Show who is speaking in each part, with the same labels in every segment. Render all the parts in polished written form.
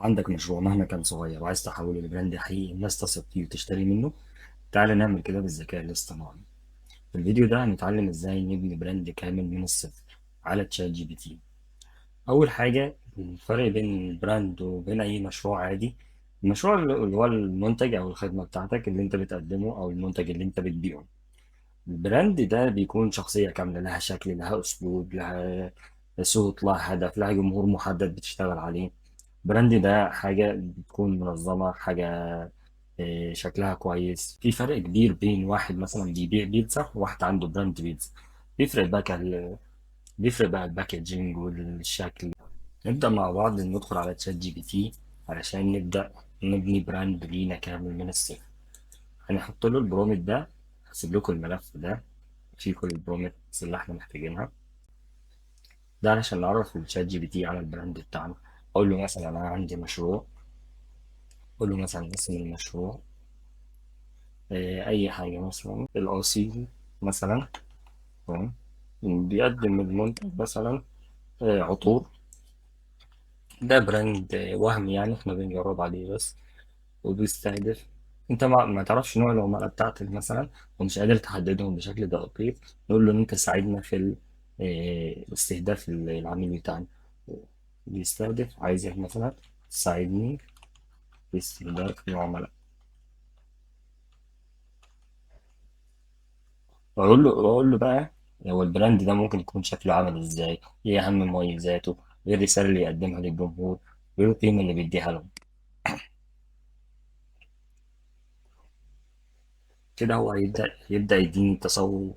Speaker 1: عندك مشروع مهما كان صغير وعايز تحوله لبراند حقيقي الناس تثق فيه وتشتري منه. تعالى نعمل كده بالذكاء الاصطناعي. في الفيديو ده هنتعلم ازاي نبني براند كامل من الصفر على تشات جي بي تي. اول حاجة الفرق بين البراند وبين اي مشروع عادي. المشروع اللي هو المنتج او الخدمة بتاعتك اللي انت بتقدمه او المنتج اللي انت بتبيعه. البراند ده بيكون شخصية كاملة، لها شكل، لها أسلوب، لها صوت، لها هدف، لها جمهور محدد بتشتغل عليه. براند ده حاجة بتكون منظمة، حاجة شكلها كويس. في فرق كبير بين واحد مثلا بيبيع بيتزا وواحد عنده براند بيتزا. بيفرق بقى بيفرق بقى الباكجينج والشكل. نبدأ مع بعض ندخل على تشات جي بي تي علشان نبدأ نبني براند لينا كامل من الصفر. هنحط له البرومت ده. هسيب لكم الملف ده فيه كل البرومتس اللي احنا محتاجينها. ده علشان نعرف الشات جي بي تي على البراند بتاعنا. اقول له مثلا انا عندي مشروع. اقول له مثلا اسم المشروع، اي حاجه مثلا الاصيل مثلا. تمام. بيقدم المنتج مثلا عطور. ده براند وهمي، يعني احنا بنجرب عليه بس. وبيستهدف، انت ما تعرفش نوع العملاء بتاعتك مثلا ومش قادر تحددهم بشكل دقيق. نقول له ان انت ساعدنا في استهداف العميل بتاعنا. بيستهدف عايزك مثلا تساعدني في استهداف العملاء. واقول له بقى هو البراند ده ممكن يكون شكله عامل ازاي، ايه اهم مميزاته، ايه الرساله اللي يقدمها للجمهور، وايه القيمه اللي بيديها لهم. كده هو يبدا يديني تصور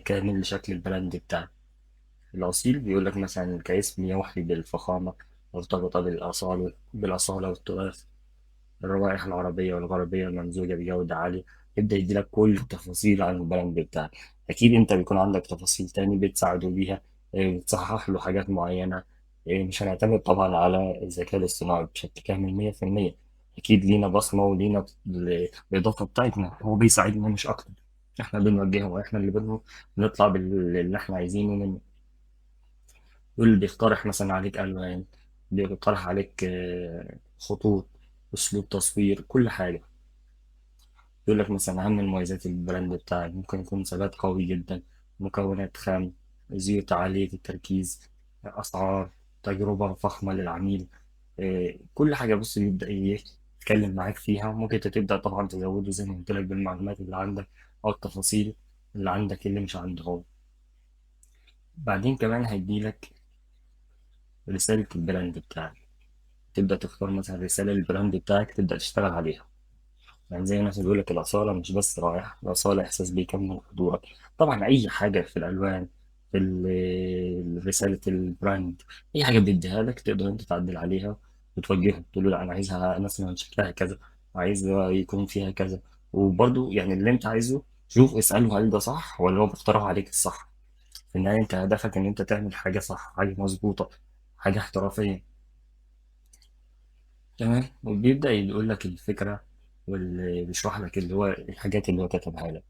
Speaker 1: كامل لشكل البراند بتاعي. الأصيل بيقول لك مثلا كاسم يوحي بالفخامة، مرتبطة بالأصالة والتراث، الروائح العربية والغربية الممزوجة بجودة عالية. يبدأ يديلك كل التفاصيل عن البراند بتاعك. أكيد أنت بيكون عندك تفاصيل تاني بتساعده بيها، بتصحح له حاجات معينة. مش هنعتمد طبعا على الذكاء الاصطناعي بشكل كامل 100%. أكيد لينا بصمة ولينا الإضافة بتاعتنا، هو بيساعدنا مش أكتر. إحنا بنوجهه وإحنا اللي بنطلع باللي إحنا عايزينه منه. واللي بيقترح مثلا عليك ألوان، بيقترح عليك خطوط، أسلوب تصوير، كل حاجة. يقول لك مثلا أهم مميزات البراند بتاعك ممكن يكون ثبات قوي جدا، مكونات خام، زيوت عالية التركيز، أسعار، تجربة فخمة للعميل. كل حاجة بص يبدأ يتكلم معاك فيها. ممكن أنت تبدأ طبعا تزوده زي ما قلت لك بالمعلومات اللي عندك أو التفاصيل اللي عندك اللي مش عنده هو. بعدين كمان هيديلك رسالة البراند بتاعك. تبدأ تختار مثلا رسالة للبراند بتاعك تبدأ تشتغل عليها. يعني زي الناس اللي بيقول لك الأصالة مش بس رائحة، الأصالة إحساس بيكمل حضورك. طبعا أي حاجة في الألوان، في رسالة البراند، أي حاجة بيديها لك تقدر أنت تعدل عليها وتوجهها. تقول له لا أنا عايزها مثلا شكلها كذا، وعايز يكون فيها كذا. وبرضو يعني اللي أنت عايزه شوف اسأله هل ده صح ولا هو بيقترح عليك الصح. في النهاية أنت هدفك إن أنت تعمل حاجة صح، حاجة مظبوطة، حاجة احترافية. تمام. وبيبدأ يقول لك الفكرة واللي بيشرح لك اللي هو الحاجات اللي هو كتبها لك،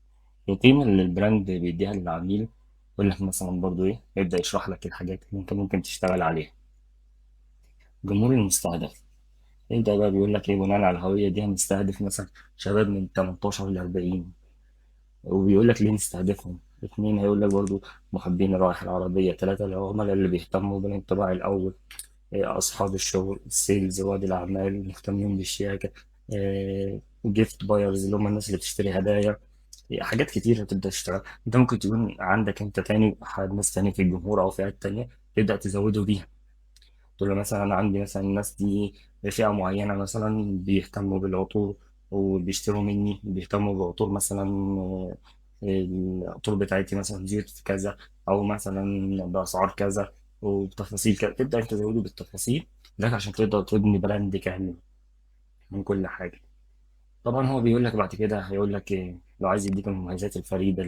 Speaker 1: القيمة اللي البراند بيديها للعميل. يقول لك مثلا برضو إيه، يبدأ يشرح لك الحاجات اللي أنت ممكن تشتغل عليها. الجمهور المستهدف يبدأ بقى بيقول لك إيه، بناء على الهوية دي هنستهدف مثلا شباب من 18 ل 40. وبيقول لك ليه نستهدفهم. اتنين هيقول لك برضو محبين الروائح العربية. تلاتة العملاء اللي بيهتموا بالانطباع الأول، أصحاب الشغل، السيلز، رواد الأعمال المهتمين بالشياكة، جيفت بايرز اللي هم الناس اللي بتشتري هدايا. حاجات كتير هتبدأ تشتغل. أنت ممكن تكون عندك أنت تاني ناس تاني في الجمهور أو فئات تانية تبدأ تزوده بيها. تقول له مثلا أنا عندي مثلا الناس دي فئة معينة مثلا بيهتموا بالعطور وبيشتروا مني، بيهتموا بعطور مثلا العطور بتاعتي مثلا زيوت كذا، أو مثلا بأسعار كذا وبتفاصيل كذا. تبدأ أنت تزوده بالتفاصيل ده عشان تقدر تبني براند كامل من كل حاجة. طبعا هو بيقول لك بعد كده هيقول لك إيه لو عايز يديك المميزات الفريدة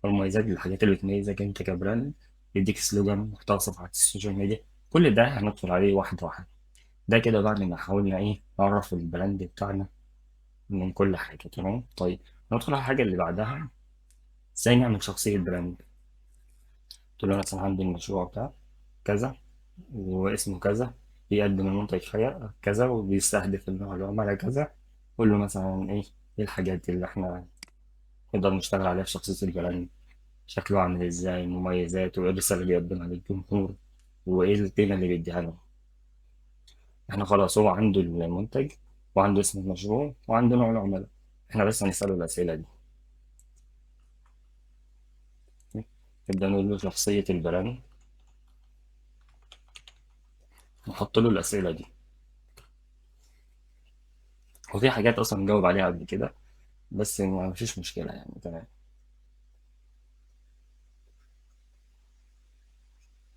Speaker 1: المميزات للحاجات اللي بتميزك أنت كبراند. يديك سلوجان، محتوى صفحات السوشيال ميديا. كل ده هندخل عليه واحد واحد. ده كده بعد ما حاولنا ايه نعرف البراند بتاعنا من كل حاجة. تمام. طيب ندخل على الحاجة اللي بعدها، ازاي نعمل شخصية براند. قلت له مثلا عندي المشروع بتاع كذا واسمه كذا، بيقدم المنتج كذا وبيستهدف إنه العملاء كذا. قول له مثلا إيه الحاجات اللي إحنا نقدر نشتغل عليها في شخصية البراند، شكله عامل إزاي، مميزاته، وإيه الرسالة اللي بيقدمها للجمهور، وإيه القيمة اللي بيديها لهم. إحنا خلاص هو عنده المنتج وعنده اسم المشروع وعنده نوع العملاء، إحنا بس هنسأله الأسئلة دي. نبدأ نقول له شخصية البراند، نحط له الأسئلة دي. وفي حاجات أصلا نجاوب عليها قبل كده، بس ما فيش مشكلة يعني، تمام.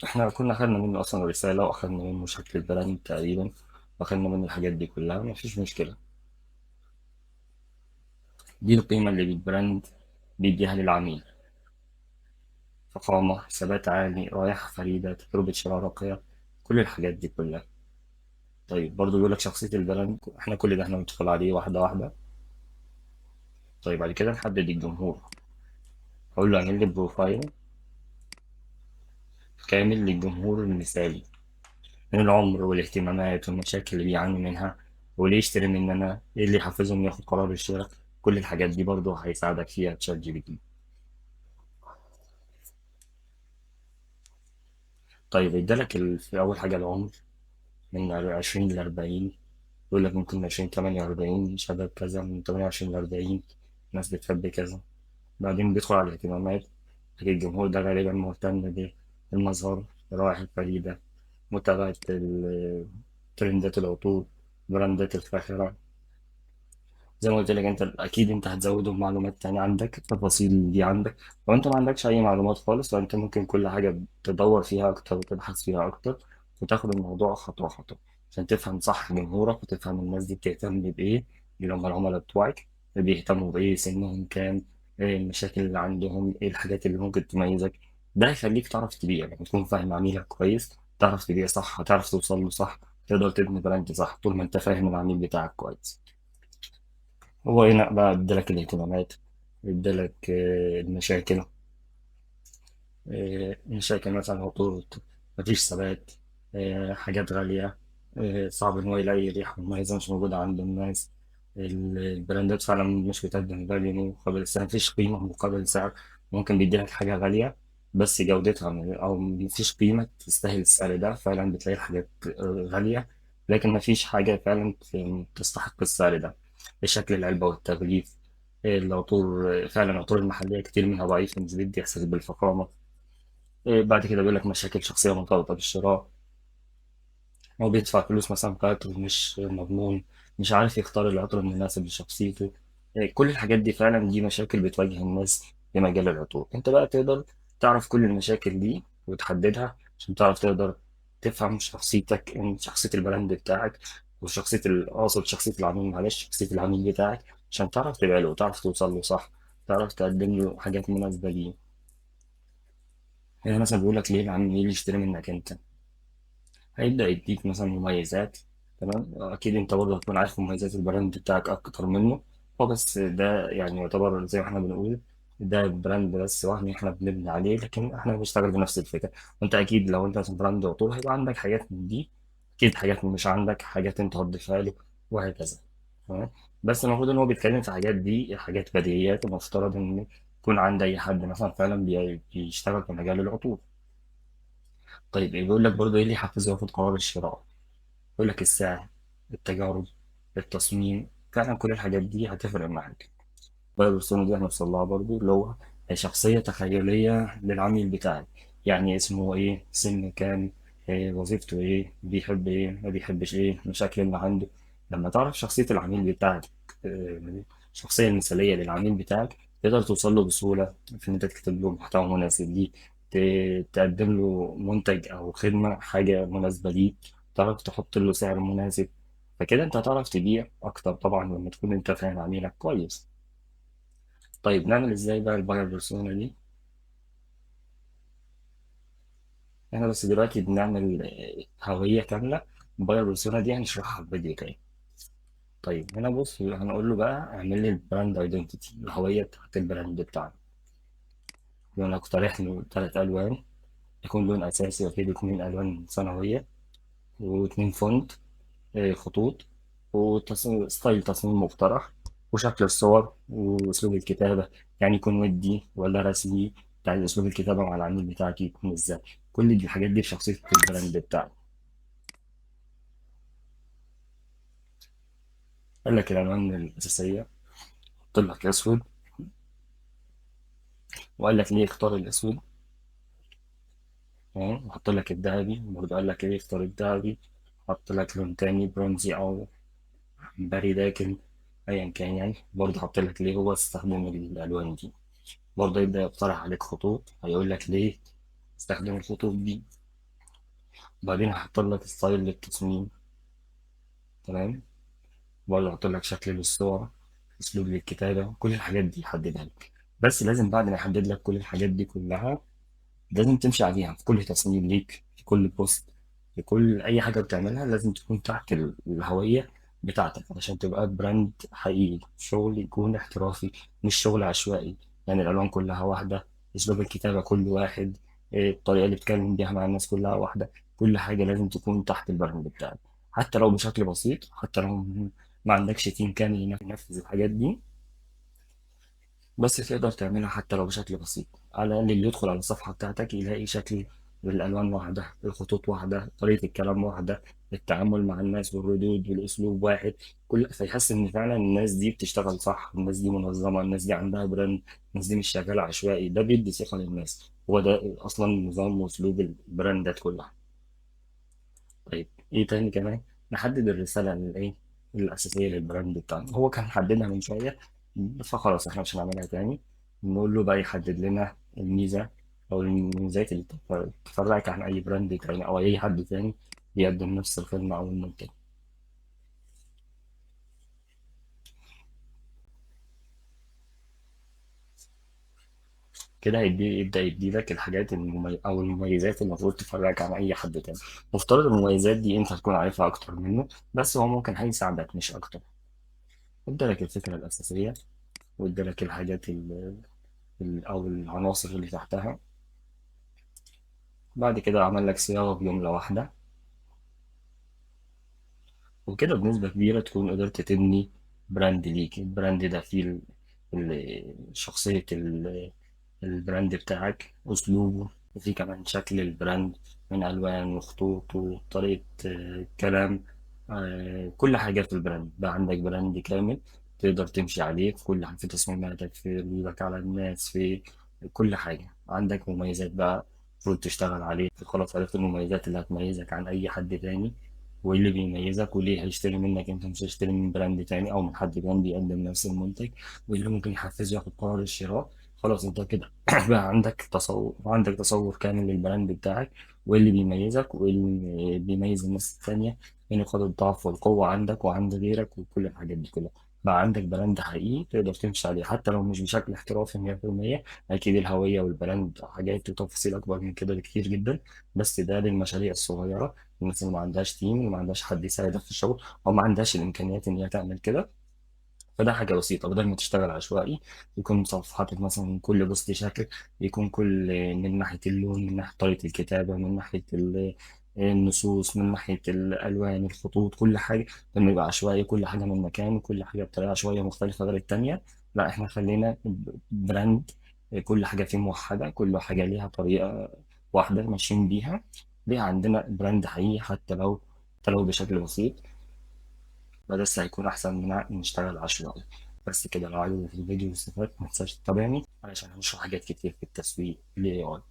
Speaker 1: احنا كنا أخدنا منه أصلا رسالة، وأخدنا منه شكل البراند تقريبا، وأخدنا منه الحاجات دي كلها، ما فيش مشكلة. دي القيمة اللي البراند بيديها للعميل: فخامة، ثبات عالي، رائحة فريدة، تجربة شراء راقية، كل الحاجات دي كلها. طيب برضو بيقول لك شخصية البراند، احنا كل ده احنا بندخل عليه واحدة واحدة. طيب بعد كده نحدد الجمهور. هقول له اعمل لي بروفايل كامل للجمهور المثالي، من العمر والاهتمامات والمشاكل اللي بيعاني منها، وليه يشتري مننا، ايه اللي يحفزهم ياخد قرار الشراء. كل الحاجات دي برضه هيساعدك فيها تشات جي بي تي. طيب ادالك في اول حاجه العمر، من 20 ل 40. يقول لك ممكن من 20 ل 48 شباب كذا، من 28 ل 40 ناس بتحب كذا. بعدين بيدخل على الاهتمامات. الجمهور ده غالبا مهتم بالمظهر، الروائح الفريدة، متابعة ترندات العطور، براندات الفاخرة. زي ما قلت لك، انت اكيد انت هتزودهم معلومات تانية عندك، التفاصيل دي عندك. لو انت ما عندكش اي معلومات خالص، فانت ممكن كل حاجة تدور فيها اكتر وتبحث فيها اكتر، وتاخد الموضوع خطوة خطوة عشان تفهم صح جمهورك، وتفهم الناس دي بتهتم بايه، اللي هم العملاء بتوعك بيهتموا بايه، سنهم كام، ايه المشاكل اللي عندهم، ايه الحاجات اللي ممكن تميزك. ده هيخليك تعرف تبيع لما تكون فاهم عميلك كويس، تعرف تبيع صح، هتعرف توصل له صح، تقدر تبني براند صح طول ما انت فاهم العميل بتاعك كويس. هو هنا بقى ادالك الاهتمامات، ادالك المشاكل. مشاكل مثلا عطور، مفيش ثبات، حاجات غالية، صعب إن هو يلاقي ريحة مميزة مش موجودة عند الناس. البراندات فعلا مش بتقدم فاليو مقابل سعر، مفيش قيمة مقابل سعر. ممكن بيديلك حاجة غالية بس جودتها أو مفيش قيمة تستاهل السعر ده، فعلا بتلاقي حاجات غالية لكن مفيش حاجة فعلا تستحق السعر ده. شكل العلبة والتغليف، العطور، فعلا العطور المحلية كتير منها ضعيفة مش بيدي إحساس بالفخامة. بعد كده بيقول لك مشاكل شخصية مرتبطة بالشراء، هو بيدفع فلوس مثلا في عطر مش مضمون، مش عارف يختار العطر المناسب لشخصيته. كل الحاجات دي فعلا دي مشاكل بتواجه الناس في مجال العطور. انت بقى تقدر تعرف كل المشاكل دي وتحددها عشان تعرف تقدر تفهم شخصيتك، شخصية البراند بتاعك، وشخصية اقصد شخصية العميل، معلش، شخصية العميل بتاعك، عشان تعرف تبيع له وتعرف توصل له صح، تعرف تقدم له حاجات مناسبة ليه. هنا مثلا بيقول لك ليه العميل يشتري منك انت. هيبدأ يديك مثلا مميزات، تمام، أكيد أنت برضه هتكون عارف مميزات البراند بتاعك أكتر منه. هو بس ده يعني يعتبر زي ما احنا بنقول، ده براند بس وهمي احنا بنبني عليه، لكن احنا بنشتغل بنفس الفكرة. وانت اكيد لو انت مثلا براند عطور هيبقى عندك حاجات من دي، اكيد حاجات مش عندك، حاجات انت هتضيفها له، وهكذا. تمام. بس المفروض ان هو بيتكلم في حاجات دي حاجات بديهيات، ومفترض ان يكون عند اي حد مثلا فعلا بيشتغل في مجال العطور. طيب بيقول لك برضه ايه اللي يحفزه ياخد قرار الشراء. يقول لك السعر، التجارب، التصميم، فعلا كل الحاجات دي هتفرق معاك. البيرسونا دي هنوصل لها برضو، اللي هو شخصية تخيلية للعميل بتاعك. يعني اسمه ايه، سن كام، إيه وظيفته، ايه بيحب، ايه ما بيحبش، ايه المشاكل اللي عنده. لما تعرف شخصية العميل بتاعك، الشخصية المثالية للعميل بتاعك، تقدر توصل له بسهولة في إن أنت تكتب له محتوى مناسب ليه، تقدم له منتج أو خدمة حاجة مناسبة ليه، تعرف تحط له سعر مناسب. فكده أنت هتعرف تبيع أكتر طبعا لما تكون أنت فاهم عميلك كويس. طيب نعمل ازاي بقى الباير بيرسونا دي؟ احنا بس دلوقتي بنعمل هوية كاملة. الباير بيرسونا دي هنشرحها في فيديو تاني. طيب هنا بص هنقول له بقى اعمل لي البراند ايدنتيتي، الهوية بتاعت البراند بتاعنا. يقول لك اقترح له 3 ألوان، يكون لون أساسي وفيه 2 ألوان ثانوية. واتنين فونت، خطوط، وتصميم ستايل تصميم مقترح، وشكل الصور وأسلوب الكتابة، يعني يكون ودي ولا رسمي، يعني أسلوب الكتابة مع العميل بتاعك يكون إزاي. كل دي الحاجات دي في شخصية البراند بتاعك. قال لك الألوان الأساسية، قلت لك أسود، وقال لك ليه اختار الأسود، تمام، وحط لك الذهبي برضه، قال لك ليه اختار الذهبي، حط لك لون تاني برونزي أو بري داكن، أيا كان يعني، برضه حط لك ليه هو استخدم الألوان دي. برضه يبدأ يقترح عليك خطوط، هيقول لك ليه استخدم الخطوط دي. وبعدين هحط لك ستايل للتصميم، تمام، برضه هحط لك شكل للصور، اسلوب للكتابة، كل الحاجات دي يحددها لك. بس لازم بعد ما يحدد لك كل الحاجات دي كلها، لازم تمشي عليها في كل تصميم ليك، في كل بوست، في كل اي حاجة بتعملها لازم تكون تحت الهوية بتاعتك، علشان تبقى براند حقيقي، شغل يكون احترافي، مش شغل عشوائي. يعني الالوان كلها واحدة، اسلوب الكتابة كل واحد، الطريقة اللي بتتكلم بيها مع الناس كلها واحدة، كل حاجة لازم تكون تحت البراند بتاعك. حتى لو بشكل بسيط، حتى لو ما عندكش تيم كامل ينفذ الحاجات دي، بس تقدر تعملها حتى لو بشكل بسيط. على الأقل اللي يدخل على الصفحة بتاعتك يلاقي شكل الألوان واحدة، الخطوط واحدة، طريقة الكلام واحدة، التعامل مع الناس والردود والأسلوب واحد، كل فيحس إن فعلا الناس دي بتشتغل صح، الناس دي منظمة، الناس دي عندها براند، الناس دي مش شغالة عشوائي. ده بيدي ثقة للناس، هو ده أصلا نظام وأسلوب البراندات كلها. طيب ايه تاني كمان؟ نحدد الرسالة الايه الأساسية للبراند بتاعنا، هو كان حددها من شوية، فخلاص احنا مش هنعملها تاني. نقول له بقى يحدد لنا الميزة أو الميزات اللي تفرقك عن أي براند تاني أو أي حد تاني بيقدم نفس الخدمة أو المنتج. كده يبدأ يدي لك الحاجات أو المميزات اللي المفروض تفرقك عن أي حد تاني. مفترض المميزات دي أنت تكون عارفها أكتر منه، بس هو ممكن هيساعدك مش أكتر. ادالك الفكرة الأساسية، وادالك الحاجات أو العناصر اللي تحتها. بعد كده عمل لك صياغة بجملة واحدة، وكده بنسبة كبيرة تكون قدرت تبني براند ليك. البراند ده فيه شخصية البراند بتاعك، أسلوبه، وفيه كمان شكل البراند من ألوان وخطوط وطريقة كلام، كل حاجة في البراند. بقى عندك براند كامل تقدر تمشي عليه في كل حاجة، في تصميماتك، في ردودك على الناس، في كل حاجة. عندك مميزات بقى المفروض تشتغل عليه. خلاص عرفت المميزات اللي هتميزك عن أي حد تاني، وايه اللي بيميزك، وليه هيشتري منك انت مش هيشتري من براند تاني او من حد تاني بيقدم نفس المنتج، وايه اللي ممكن يحفزه ياخد قرار الشراء. خلاص انت كده بقى عندك تصور كامل للبراند بتاعك، وايه اللي بيميزك وايه اللي بيميز الناس التانية، ايه نقاط الضعف والقوة عندك وعند غيرك، وكل الحاجات دي كلها. بقى عندك براند حقيقي تقدر تمشي عليه حتى لو مش بشكل احترافي 100%. أكيد الهوية والبراند حاجات وتفاصيل أكبر من كده بكتير جدا، بس ده للمشاريع الصغيرة، الناس اللي ما عندهاش تيم، اللي ما عندهاش حد يساعدها في الشغل، او ما عندهاش الامكانيات ان هي تعمل كده. فده حاجه بسيطه، بدل ما تشتغل عشوائي، يكون صفحتك مثلا كل بوست شكل، يكون كل من ناحيه اللون، من ناحيه طريقه الكتابه، من ناحيه النصوص، من ناحيه الالوان، الخطوط، كل حاجه. لما يبقى عشوائي كل حاجه من مكان، كل حاجه بطريقه عشوائيه مختلفه غير التانيه، لا احنا خلينا براند كل حاجه فيه موحده، كل حاجه ليها طريقه واحده ماشيين بيها، ليه عندنا براند حقيقي. حتى لو بشكل بسيط، فبس هيكون أحسن من إن نشتغل عشوائي. بس كده، لو عجبك الفيديو واستفدت متنساش تتابعني علشان هنشرح حاجات كتير في التسويق ل AI.